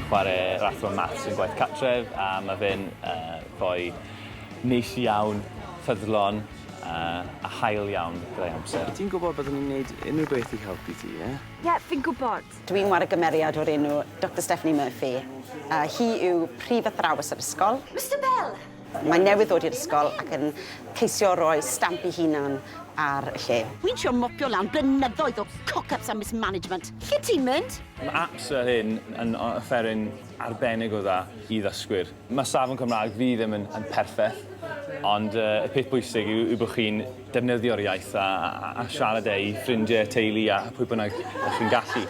chwarae rath o maths yn gwaith catref, a mae fe'n fwy neis iawn, ffyddlon, a hael iawn gyda'i amser. Ti'n gwybod byddwn ni'n gwneud unrhyw beth i helpu ti, ie? Ie, fi'n gwybod. Dwi'n war y gymeriad o'r enw Dr Stephanie Murphy. Hi yw prif athrawes yr ysgol. Mr Bell! Mae'n newydd ddod i'r ysgol ac yn ceisio roi stamp ei hunan ar y lle. Wi'n sio mopio lan blynyddoedd o cock-ups a mismanagement. Lle ti'n mynd? Mae apps fel hyn yn offeryn arbennig o dda i ddysgwyr. Mae safon Cymraeg fi ddim yn perffeth, ond y peth bwysig yw bod chi'n defnyddio'r iaith a siarad i ffrindiau, teulu a pwy bynnag ych chi'n gallu.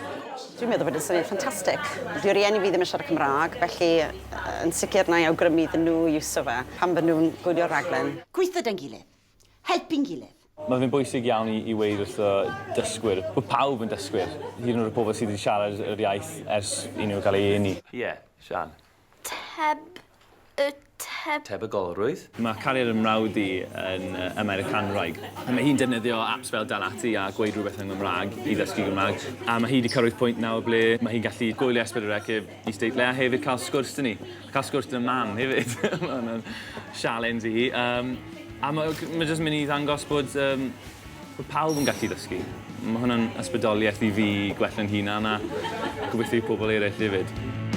Dwi'n meddwl bod yn syniad ffantastig. Dyw rieni fi ddim yn siarad Cymraeg, felly yn sicr na i awgrymu iddyn nhw i iwso fe pan fydden nhw'n gwylio'r raglen. Gweithio da'n gilydd. Helpu'n gilydd. Mae fe'n bwysig iawn i weid wrth o dysgwyr, bod pawb yn dysgwyr. Hyd yn oed y pobl sydd wedi siarad yr iaith ers i nhw gael ei eni. Ie, Sian. Tebygolrwydd. Mae cariad yn mrawd i yn Americanraig. Mae hi'n defnyddio apps fel Dalati a gweud rhywbeth yn Gymraeg i ddysgu Gymraeg. A mae hi wedi cyrraedd pwynt nawr ble mae hi'n gallu gwylio S4C i steitlau a hefyd cael sgwrs dyn ni. Cael sgwrs dyn y mam hefyd. Mae'n sialens i hi. A mae jyst mynd i ddangos bod pawb yn gallu ddysgu. Mae hwnna'n ysbrydoliaeth i fi gwella'n hunan a gobeithio i pobl eraill hefyd.